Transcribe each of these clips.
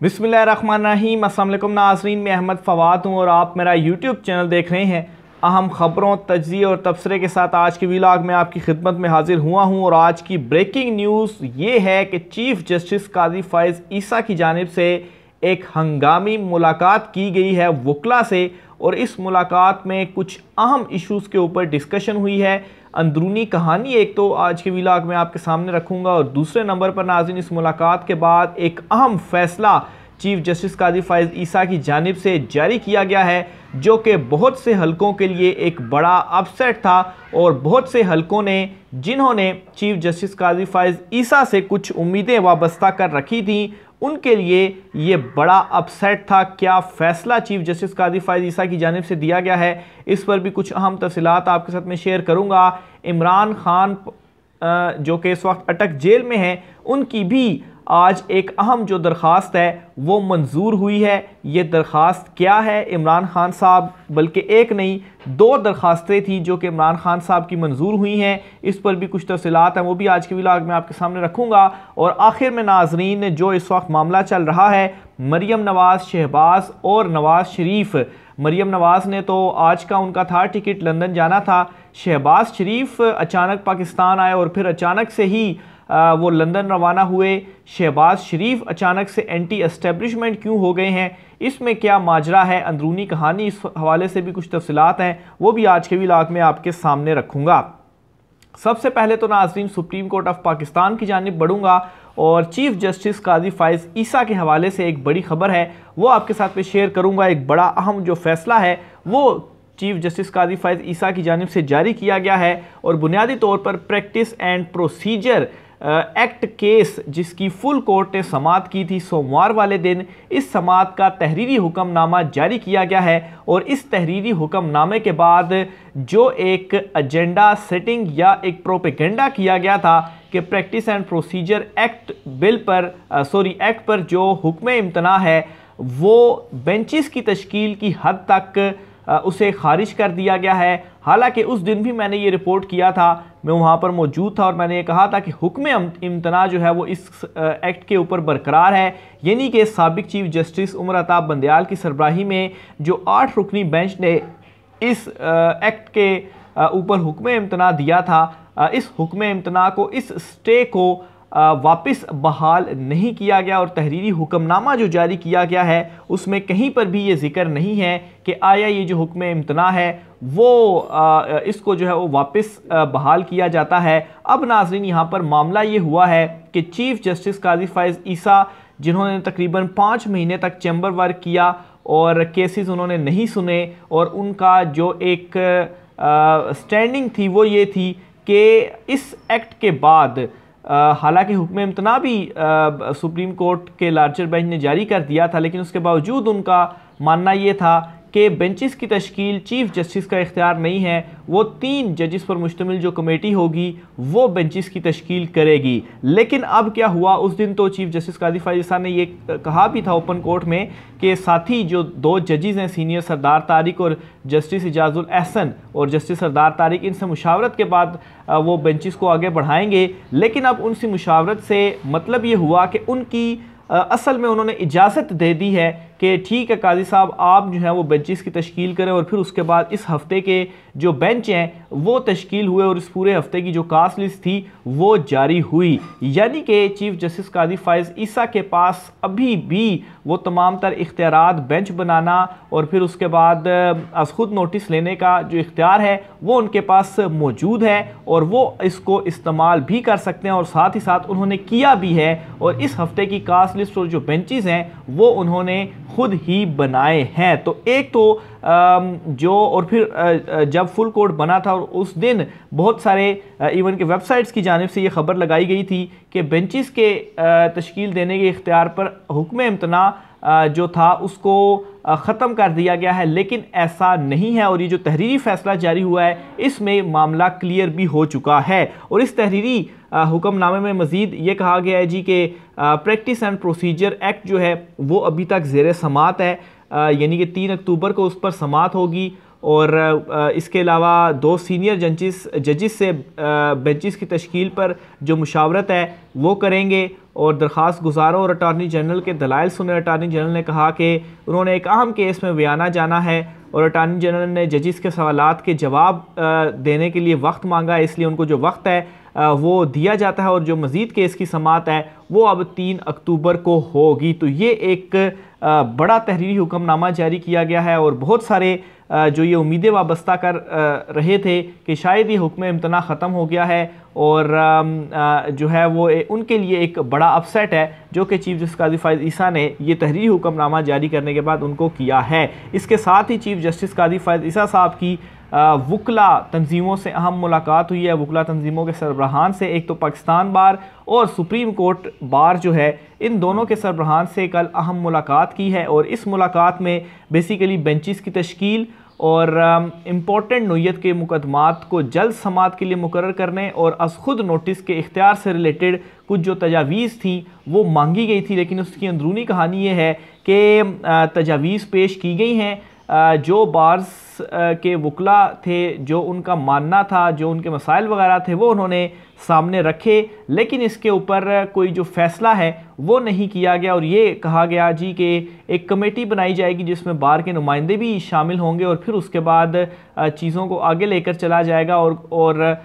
बिस्मिल्लाहिर्रहमानिर्रहीम। अस्सलाम वालेकुम नाज़रीन, मैं अहमद फ़वाद हूँ और आप मेरा यूट्यूब चैनल देख रहे हैं। अहम ख़बरों, तज्ज़िये और तबसरे के साथ आज के व्लॉग में आपकी खिदमत में हाजिर हुआ हूँ। और आज की ब्रेकिंग न्यूज़ ये है कि चीफ़ जस्टिस काज़ी फ़ाइज़ ईसा की जानिब से एक हंगामी मुलाकात की गई है वकला से, और इस मुलाकात में कुछ अहम इशूज़ के ऊपर डिस्कशन हुई है। अंदरूनी कहानी एक तो आज के व्लॉग में आपके सामने रखूंगा, और दूसरे नंबर पर नाज़रीन इस मुलाकात के बाद एक अहम फैसला चीफ जस्टिस काज़ी फ़ाइज़ ईसा की जानिब से जारी किया गया है, जो कि बहुत से हलकों के लिए एक बड़ा अपसेट था। और बहुत से हलकों ने, जिन्होंने चीफ जस्टिस काज़ी फ़ाइज़ ईसा से कुछ उम्मीदें वाबस्ता कर रखी थी, उनके लिए ये बड़ा अपसेट था। क्या फ़ैसला चीफ जस्टिस काज़ी फ़ाइज़ ईसा की जानिब से दिया गया है, इस पर भी कुछ अहम तफसीलात आपके साथ में शेयर करूँगा। इमरान खान जो कि इस वक्त अटक जेल में हैं, उनकी भी आज एक अहम जो दरख्वास्त है वो मंजूर हुई है। ये दरख्वास्त क्या है? इमरान खान साहब, बल्कि एक नहीं दो दरख्वास्तें थी जो कि इमरान खान साहब की मंजूर हुई हैं। इस पर भी कुछ तफसीलात हैं, वो भी आज के व्लॉग में आपके सामने रखूँगा। और आखिर में नाजरीन, जो इस वक्त मामला चल रहा है मरियम नवाज़, शहबाज और नवाज़ शरीफ। मरियम नवाज़ ने तो आज का उनका था टिकट, लंदन जाना था। शहबाज शरीफ अचानक पाकिस्तान आए और फिर अचानक से ही वो लंदन रवाना हुए। शहबाज शरीफ अचानक से एंटी एस्टेब्लिशमेंट क्यों हो गए हैं, इसमें क्या माजरा है, अंदरूनी कहानी, इस हवाले से भी कुछ तफसीलात हैं, वो भी आज के व्लॉग में आपके सामने रखूँगा। सबसे पहले तो नाज़रीन सुप्रीम कोर्ट ऑफ पाकिस्तान की जानिब बढ़ूँगा, और चीफ जस्टिस काज़ी फ़ाइज़ ईसा के हवाले से एक बड़ी ख़बर है वो आपके साथ में शेयर करूँगा। एक बड़ा अहम जो फ़ैसला है वो चीफ जस्टिस काज़ी फ़ाइज़ ईसा की जानिब से जारी किया गया है। और बुनियादी तौर पर practice and procedure act case, जिसकी फुल कोर्ट ने समाअत की थी सोमवार वाले दिन, इस समाअत का तहरीरी हुक्मनामा जारी किया गया है। और इस तहरीरी हुक्मनामे के बाद जो एक एजेंडा सेटिंग या एक प्रोपेगेंडा किया गया था कि practice and procedure act act पर जो हुक्म इम्तना है वो बेंचेस की तश्कील की हद तक उसे खारिज कर दिया गया है। हालांकि उस दिन भी मैंने ये रिपोर्ट किया था, मैं वहाँ पर मौजूद था, और मैंने ये कहा था कि हुक्म इम्तना जो है वो इस एक्ट के ऊपर बरकरार है। यानी कि साबिक चीफ जस्टिस उमर अता बंदयाल की सरबराही में जो 8 रुकनी बेंच ने इस एक्ट के ऊपर हुक्म इम्तना दिया था, इस हुक्म इम्तना को, इस स्टे को वापस बहाल नहीं किया गया। और तहरीरी हुक्मनामा जो जारी किया गया है उसमें कहीं पर भी ये जिक्र नहीं है कि आया ये जो हुक्म इम्तना है वो इसको जो है वो वापस बहाल किया जाता है। अब नाज़रीन यहाँ पर मामला ये हुआ है कि चीफ जस्टिस काज़ी फ़ाइज़ ईसा, जिन्होंने तकरीबन 5 महीने तक चैम्बर वर्क किया और केसेस उन्होंने नहीं सुने, और उनका जो एक स्टैंडिंग थी वो ये थी कि इस एक्ट के बाद, हालांकि हुक्म इम्तना भी सुप्रीम कोर्ट के लार्जर बेंच ने जारी कर दिया था, लेकिन उसके बावजूद उनका मानना ये था कि बेंचेस की तश्कील चीफ जस्टिस का इख्तियार नहीं है। वो 3 जजेस पर मुश्तमिल जो कमेटी होगी वो बेंचेस की तश्कील करेगी। लेकिन अब क्या हुआ, उस दिन तो चीफ जस्टिस काज़ी फ़ाइज़ ईसा ने ये कहा भी था ओपन कोर्ट में कि साथी जो 2 जजेस हैं, सीनियर सरदार तारिक और जस्टिस इजाज़ुल एहसन और जस्टिस सरदार तारिक, इनसे मुशावरत के बाद वो बेंचेस को आगे बढ़ाएंगे। लेकिन अब उनसे मुशावरत से मतलब ये हुआ कि उनकी असल में उन्होंने इजाज़त दे दी है कि ठीक है काजी साहब, आप जो है वो बेंचेस की तश्कील करें। और फिर उसके बाद इस हफ्ते के जो बेंच हैं वो तश्कील हुए, और इस पूरे हफ्ते की जो कास्ट लिस्ट थी वो जारी हुई। यानी कि चीफ जस्टिस काज़ी फ़ाइज़ ईसा के पास अभी भी वो तमाम तर इख्तियारात, बेंच बनाना और फिर उसके बाद अज़ खुद नोटिस लेने का जो इख्तियार है वो उनके पास मौजूद है, और वो इसको इस्तेमाल भी कर सकते हैं, और साथ ही साथ उन्होंने किया भी है। और इस हफ्ते की कास्ट लिस्ट और जो बेंचेस हैं वो उन्होंने खुद ही बनाए हैं। तो एक तो जो, और फिर जब फुल कोर्ट बना था और उस दिन बहुत सारे इवन के वेबसाइट्स की जानिब से ये खबर लगाई गई थी कि बेंचेस के तश्कील देने के इख्तियार पर हुक्म इम्तना जो था उसको ख़त्म कर दिया गया है, लेकिन ऐसा नहीं है। और ये जो तहरीरी फ़ैसला जारी हुआ है इसमें मामला क्लियर भी हो चुका है। और इस तहरीरी हुक्मनामे में मज़ीद ये कहा गया है जी कि प्रैक्टिस एंड प्रोसीजर एक्ट जो है वो अभी तक ज़ेर समाअत है, यानी कि 3 अक्टूबर को उस पर समाअत होगी। और इसके अलावा 2 सीनियर जजेस से बेंचेस की तश्कील पर जो मुशावरत है वो करेंगे। और दरख्वास्त गुजारों और अटारनी जनरल के दलाइल सुने। अटारनी जनरल ने कहा कि उन्होंने एक अहम केस में बयाना जाना है और अटारनी जनरल ने जजिस के सवालात के जवाब देने के लिए वक्त मांगा है, इसलिए उनको जो वक्त है वो दिया जाता है और जो मज़ीद केस की समाअत है वो अब 3 अक्टूबर को होगी। तो ये एक बड़ा तहरीरी हुक्मनामा जारी किया गया है और बहुत सारे जो ये उम्मीदें वाबस्ता कर रहे थे कि शायद ये हुक्म इम्तना ख़त्म हो गया है और जो है वो उनके लिए एक बड़ा अपसेट है जो कि चीफ जस्टिस काजी फ़ाइज़ ईसा ने ये तहरीरी हुक्मनामा जारी करने के बाद उनको किया है। इसके साथ ही चीफ जस्टिस काजी फ़ाइज़ ईसा साहब की वुकला तंजीमों से अहम मुलाकात हुई है। वुकला तंजीमों के सरबराहान से, एक तो पाकिस्तान बार और सुप्रीम कोर्ट बार जो है, इन दोनों के सरबराहान से कल अहम मुलाकात की है और इस मुलाकात में बेसिकली बेंचेस की तश्कील और इम्पोर्टेंट नोयत के मुकदमात को जल्द समाअत के लिए मुकर्रर करने और अस खुद नोटिस के इख्तियार से रिलेटेड कुछ जो तजावीज़ थी वो मांगी गई थी, लेकिन उसकी अंदरूनी कहानी ये है कि तजावीज़ पेश की गई हैं जो बार्स के वकला थे, जो उनका मानना था, जो उनके मसाइल वगैरह थे वो उन्होंने सामने रखे, लेकिन इसके ऊपर कोई जो फ़ैसला है वो नहीं किया गया और ये कहा गया जी कि एक कमेटी बनाई जाएगी जिसमें बार के नुमाइंदे भी शामिल होंगे और फिर उसके बाद चीज़ों को आगे लेकर चला जाएगा और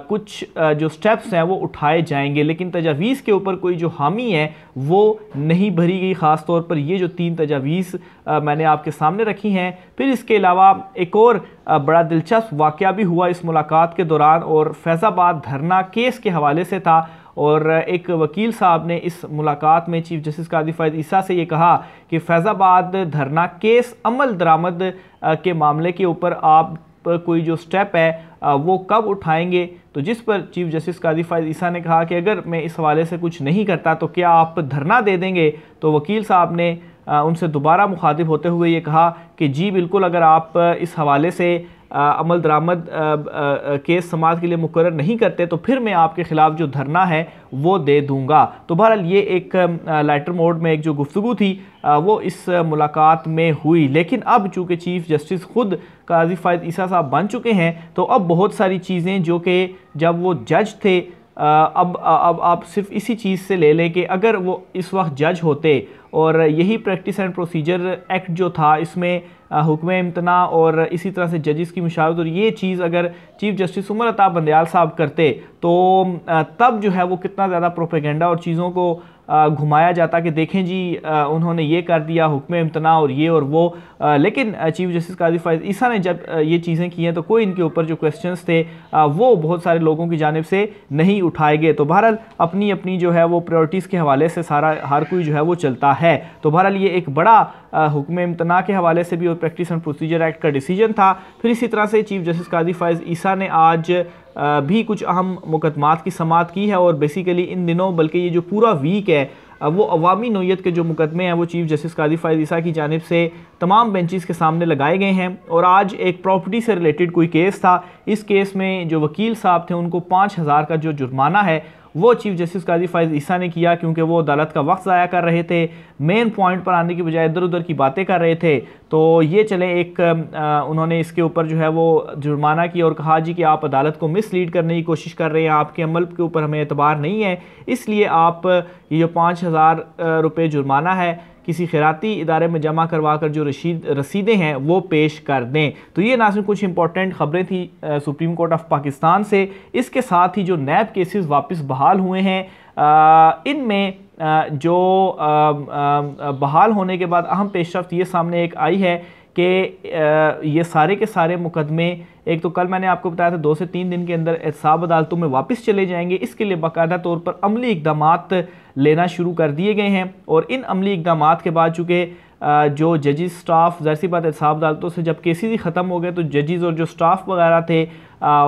कुछ जो स्टेप्स हैं वो उठाए जाएंगे, लेकिन तजावीज़ के ऊपर कोई जो हामी है वो नहीं भरी गई। ख़ास तौर पर ये जो 3 तजावीज़ मैंने आपके सामने रखी हैं। फिर इसके अलावा एक और बड़ा दिलचस्प वाक़या भी हुआ इस मुलाकात के दौरान और फैज़ाबाद धरना केस के हवाले से था और एक वकील साहब ने इस मुलाकात में चीफ जस्टिस काजी फ़ाइज़ ईसा से ये कहा कि फैज़ाबाद धरना केस अमल दरामद के मामले के ऊपर आप कोई जो स्टेप है वो कब उठाएंगे। तो जिस पर चीफ जस्टिस काजी फ़ाइज़ ईसा ने कहा कि अगर मैं इस हवाले से कुछ नहीं करता तो क्या आप धरना दे देंगे। तो वकील साहब ने उनसे दोबारा मुखातिब होते हुए ये कहा कि जी बिल्कुल, अगर आप इस हवाले से अमल दरामद केस समाअत के लिए मुकर्रर नहीं करते तो फिर मैं आपके ख़िलाफ़ जो धरना है वो दे दूंगा। तो बहरहाल ये एक लाइटर मोड में एक जो गुफ्तगू थी वो इस मुलाकात में हुई, लेकिन अब चूँकि चीफ जस्टिस खुद काजी फ़ाइज़ ईसा साहब बन चुके हैं तो अब बहुत सारी चीज़ें जो कि जब वो जज थे अब आप सिर्फ इसी चीज़ से ले लें कि अगर वो इस वक्त जज होते और यही प्रैक्टिस एंड प्रोसीजर एक्ट जो था इसमें हुक्म इम्तना और इसी तरह से जजिस की मुशावरत और ये चीज़ अगर चीफ जस्टिस उमर अता बंदयाल साहब करते तो तब जो है वो कितना ज़्यादा प्रोपेगेंडा और चीज़ों को घुमाया जाता कि देखें जी उन्होंने ये कर दिया हुक्म इम्तना और ये और वो, लेकिन चीफ जस्टिस काजी फ़ाइज़ ईसा ने जब ये चीज़ें की हैं तो कोई इनके ऊपर जो क्वेश्चंस थे वो बहुत सारे लोगों की जानिब से नहीं उठाए गए। तो बहरहाल अपनी अपनी जो है वो प्रायोरिटीज़ के हवाले से हर कोई जो है वो चलता है। तो बहरहाल ये एक बड़ा हुक्म इम्तना के हवाले से भी और प्रैक्टिस एंड प्रोसीजर एक्ट का डिसीजन था। फिर इसी तरह से चीफ जस्टिस काजी फ़ाइज़ ईसा ने आज भी कुछ अहम मुकदमात की समाअत की है और बेसिकली इन दिनों बल्कि ये जो पूरा वीक है वो अवामी नोयत के जो मुकदमे हैं वो चीफ जस्टिस काजी फ़ाइज़ ईसा की जानिब से तमाम बेंचेस के सामने लगाए गए हैं और आज एक प्रॉपर्टी से रिलेटेड कोई केस था। इस केस में जो वकील साहब थे उनको 5,000 का जो जुर्माना है वो चीफ जस्टिस काजी फ़ाइज़ ईसा ने किया क्योंकि वो अदालत का वक्त ज़ाया कर रहे थे, मेन पॉइंट पर आने की बजाय इधर उधर की बातें कर रहे थे। तो ये चले एक उन्होंने इसके ऊपर जो है वो जुर्माना किया और कहा जी कि आप अदालत को मिसलीड करने की कोशिश कर रहे हैं, आपके अमल के ऊपर हमें एतबार नहीं है, इसलिए आप ये जो 5,000 रुपये जुर्माना है किसी खैराती इदारे में जमा करवा कर जो रसीदें हैं वो पेश कर दें। तो ये ना सिर्फ कुछ इंपॉर्टेंट खबरें थी सुप्रीम कोर्ट ऑफ पाकिस्तान से, इसके साथ ही जो नैब केसेस वापस बहाल हुए हैं इनमें जो बहाल होने के बाद अहम पेशरफ्त ये सामने एक आई है कि ये सारे के सारे मुकदमे एक तो कल मैंने आपको बताया था 2 से 3 दिन के अंदर एहतसाब अदालतों में वापस चले जाएंगे। इसके लिए बाकायदा तौर पर अमली इक़दामात लेना शुरू कर दिए गए हैं और इन अमली इक़दामात के बाद चूँकि जो जजिस स्टाफ ज़ाहिर सी बात एहतसाब अदालतों से जब केसेस ही ख़त्म हो गए तो जजिस और जो स्टाफ वगैरह थे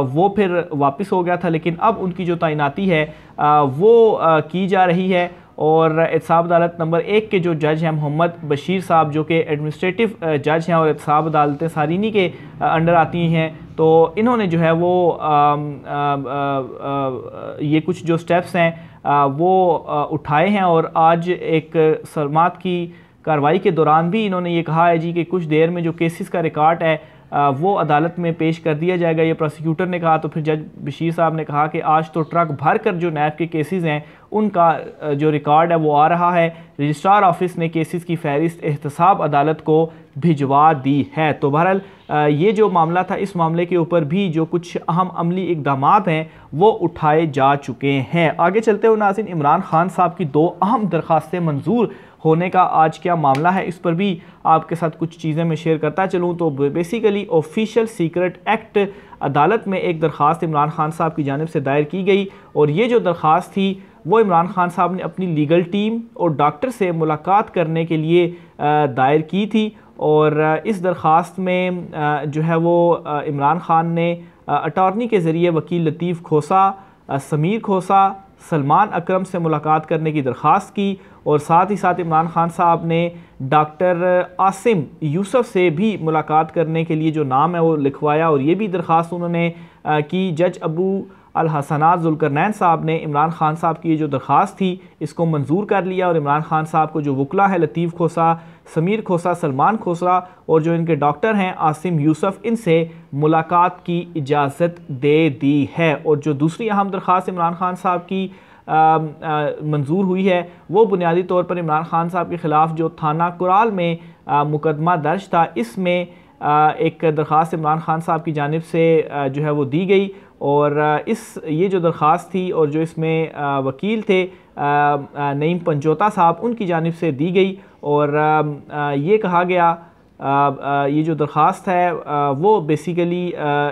वो फिर वापस हो गया था, लेकिन अब उनकी जो तैनाती है वो की जा रही है और एहतसाब अदालत नंबर 1 के जो जज हैं मोहम्मद बशीर साहब जो कि एडमिनिस्ट्रेटिव जज हैं और एहतसाब अदालतें सारीनी के अंडर आती हैं, तो इन्होंने जो है वो ये कुछ जो स्टेप्स हैं वो उठाए हैं और आज एक समाअत की कार्रवाई के दौरान भी इन्होंने ये कहा है जी कि कुछ देर में जो केसेस का रिकॉर्ड है वो अदालत में पेश कर दिया जाएगा, ये प्रोसिक्यूटर ने कहा। तो फिर जज बशीर साहब ने कहा कि आज तो ट्रक भर कर जो नैब के केसेस हैं उनका जो रिकॉर्ड है वो आ रहा है। रजिस्ट्रार ऑफिस ने केसेस की फहरिस्त एहतसाब अदालत को भिजवा दी है। तो बहरहाल ये जो मामला था, इस मामले के ऊपर भी जो कुछ अहम अमली इकदाम हैं वो उठाए जा चुके हैं। आगे चलते हुए नाज़रीन, इमरान खान साहब की 2 अहम दरख्वास्तें मंजूर होने का आज क्या मामला है, इस पर भी आपके साथ कुछ चीज़ें मैं शेयर करता चलूँ। तो बेसिकली ऑफिशियल सीक्रेट एक्ट अदालत में एक दरख्वास्त इमरान खान साहब की जानिब से दायर की गई और ये जो दरख्वास्त थी वो इमरान खान साहब ने अपनी लीगल टीम और डॉक्टर से मुलाकात करने के लिए दायर की थी। और इस दरख्वास्त में जो है वो इमरान खान ने अटॉर्नी के ज़रिए वकील लतीफ़ खोसा, समीर खोसा, सलमान अकरम से मुलाकात करने की दरख्वास्त की और साथ ही साथ इमरान खान साहब ने डॉक्टर आसिम यूसुफ से भी मुलाकात करने के लिए जो नाम है वो लिखवाया और ये भी दरख्वास्त उन्होंने की। जज अबू अल हसनात जुल्करनैन साहब ने इमरान खान साहब की जो दरख्वास्त थी इसको मंजूर कर लिया और इमरान खान साहब को जो वकला है लतीफ़ खोसा, समीर खोसा, सलमान खोसा और जो इनके डॉक्टर हैं आसिम यूसुफ, इनसे मुलाकात की इजाज़त दे दी है। और जो दूसरी अहम दरख्वास्त इमरान खान साहब की मंजूर हुई है वो बुनियादी तौर पर इमरान खान साहब के ख़िलाफ़ जो थाना कुराल में मुकदमा दर्ज था, इसमें एक दरख्वास्त इमरान खान साहब की जानिब से जो है वो दी गई और ये जो दरख्वास्त थी और जो इसमें वकील थे नईम पंजोता साहब, उनकी जानिब से दी गई और ये कहा गया ये जो दरख्वास्त है वो बेसिकली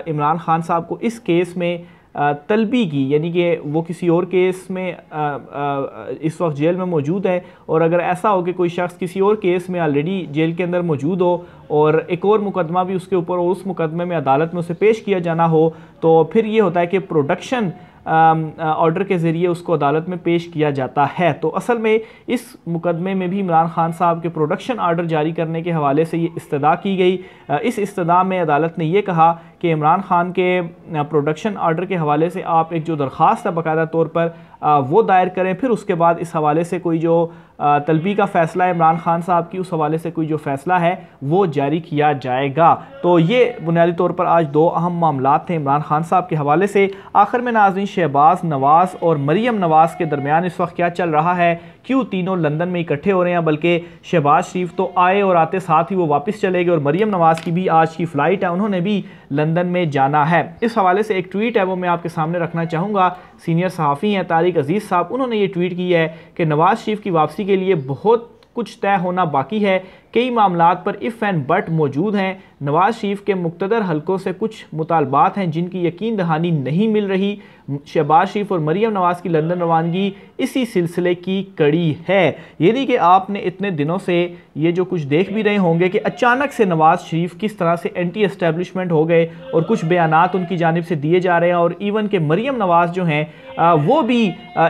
इमरान खान साहब को इस केस में तलबी की, यानी कि वो किसी और केस में इस वक्त जेल में मौजूद है और अगर ऐसा हो कि कोई शख्स किसी और केस में ऑलरेडी जेल के अंदर मौजूद हो और एक और मुकदमा भी उसके ऊपर और उस मुकदमे में अदालत में उसे पेश किया जाना हो, तो फिर ये होता है कि प्रोडक्शन ऑर्डर के ज़रिए उसको अदालत में पेश किया जाता है। तो असल में इस मुकदमे में भी इमरान खान साहब के प्रोडक्शन ऑर्डर जारी करने के हवाले से ये इस्तदा की गई। इस इस्तदा में अदालत ने यह कहा कि इमरान खान के प्रोडक्शन ऑर्डर के हवाले से आप एक जो दरख्वास्त है बाकायदा तौर पर वो दायर करें, फिर उसके बाद इस हवाले से कोई जो तलबी का फ़ैसला है इमरान खान साहब की, उस हवाले से कोई जो फ़ैसला है वो जारी किया जाएगा। तो ये बुनियादी तौर पर आज 2 अहम मामला थे इमरान खान साहब के हवाले से। आखिर में नाज़रीन, शहबाज नवाज़ और मरियम नवाज़ के दरमियान इस वक्त क्या चल रहा है, क्यों तीनों लंदन में इकट्ठे हो रहे हैं, बल्कि शहबाज शरीफ तो आए और आते साथ ही वो वापस चले गए और मरियम नवाज़ की भी आज की फ़्लाइट है, उन्होंने भी लंदन में जाना है। इस हवाले से एक ट्वीट है वो मैं आपके सामने रखना चाहूँगा। सीनियर सहाफ़ी हैं तारिक अजीज़ साहब, उन्होंने ये ट्वीट की है कि नवाज़ शरीफ की वापसी के लिए बहुत कुछ तय होना बाकी है, कई मामलात पर इफ़ एंड बट मौजूद हैं। नवाज़ शरीफ के मुक़्तदर हलकों से कुछ मुतालबात हैं जिनकी यकीन दहानी नहीं मिल रही। शहबाज शरीफ और मरियम नवाज़ की लंदन रवानगी इसी सिलसिले की कड़ी है। यानी कि आपने इतने दिनों से ये जो कुछ देख भी रहे होंगे कि अचानक से नवाज़ शरीफ किस तरह से एंटी एस्टेब्लिशमेंट हो गए और कुछ बयानात उनकी जानिब से दिए जा रहे हैं और इवन के मरियम नवाज़ जो हैं वो भी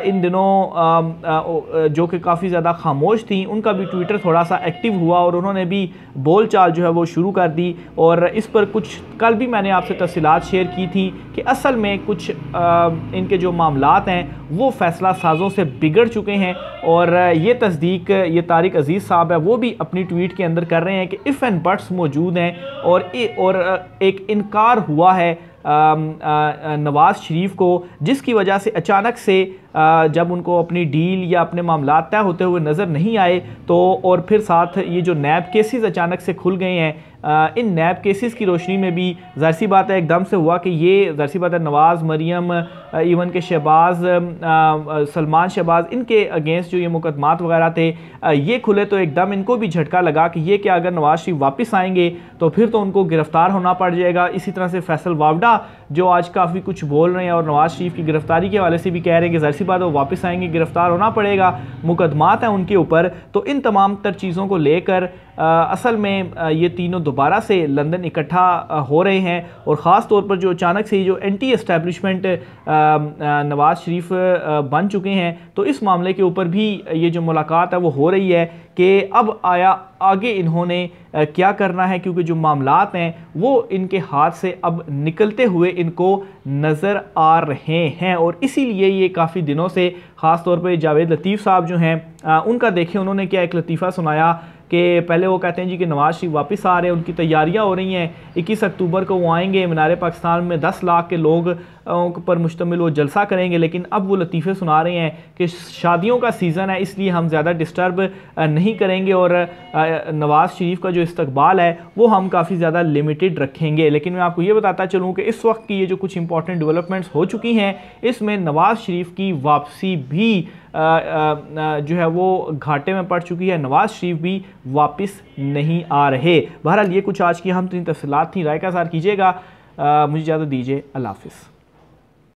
इन दिनों जो कि काफ़ी ज़्यादा खामोश थी, उनका भी ट्विटर थोड़ा सा एक्टिव हुआ और उन्होंने भी बोलचाल जो है वो शुरू कर दी। और इस पर कुछ कल भी मैंने आपसे तफसीलात शेयर की थी कि असल में कुछ इनके जो मामलात हैं वो फ़ैसला साजों से बिगड़ चुके हैं और ये तस्दीक ये तारिक अजीज़ साहब है वो भी अपनी ट्वीट के अंदर कर रहे हैं कि इफ़ एंड बट्स मौजूद हैं और एक इनकार हुआ है नवाज़ शरीफ को, जिसकी वजह से अचानक से जब उनको अपनी डील या अपने मामलात तय होते हुए नज़र नहीं आए तो और फिर साथ ये जो नैब केसेस अचानक से खुल गए हैं, इन नैब केसेस की रोशनी में भी ज़ाहिर सी बात है एकदम से हुआ कि ये ज़ाहिर सी बात है नवाज़, मरियम, इवन के शहबाज, सलमान शहबाज, इनके अगेंस्ट जो ये मुकदमात वगैरह थे ये खुले तो एकदम इनको भी झटका लगा कि ये क्या अगर नवाज़ शरीफ वापस आएंगे तो फिर तो उनको गिरफ़्तार होना पड़ जाएगा। इसी तरह से फैसल वावडा जो आज काफ़ी कुछ बोल रहे हैं और नवाज़ शरीफ की गिरफ़्तारी के हवाले से भी कह रहे हैं कि ज़ाहिर सी बात है वो वापस आएंगे, गिरफ़्तार होना पड़ेगा, मुकदमात हैं उनके ऊपर। तो इन तमाम तर चीज़ों को लेकर असल में ये तीनों दोबारा से लंदन इकट्ठा हो रहे हैं और ख़ास तौर पर जो अचानक से जो एंटी एस्टेब्लिशमेंट नवाज़ शरीफ बन चुके हैं, तो इस मामले के ऊपर भी ये जो मुलाकात है वो हो रही है कि अब आगे इन्होंने क्या करना है, क्योंकि जो मामलात हैं वो इनके हाथ से अब निकलते हुए इनको नज़र आ रहे हैं और इसीलिए ये काफ़ी दिनों से ख़ास तौर पे जावेद लतीफ़ साहब जो हैं उनका देखें, उन्होंने क्या एक लतीफ़ा सुनाया कि पहले वो कहते हैं जी कि नवाज़ शरीफ वापस आ रहे हैं, उनकी तैयारियां हो रही हैं, 21 अक्टूबर को वो आएंगे, मीनार पाकिस्तान में 10 लाख के लोग पर मुश्तमिल वो जलसा करेंगे। लेकिन अब वो लतीफ़े सुना रहे हैं कि शादियों का सीज़न है, इसलिए हम ज़्यादा डिस्टर्ब नहीं करेंगे और नवाज़ शरीफ का जो इस्तकबाल है वो हम काफ़ी ज़्यादा लिमिटेड रखेंगे। लेकिन मैं आपको ये बताता चलूँ कि इस वक्त की ये जो कुछ इंपॉर्टेंट डेवलपमेंट्स हो चुकी हैं, इसमें नवाज़ शरीफ की वापसी भी जो है वो घाटे में पड़ चुकी है। नवाज़ शरीफ भी वापस नहीं आ रहे। बहरहाल ये कुछ आज की अहम तरीन तफसीलात थी। राय का इज़हार कीजिएगा। मुझे इजाज़त दीजिए। अल्लाह हाफ़िज़।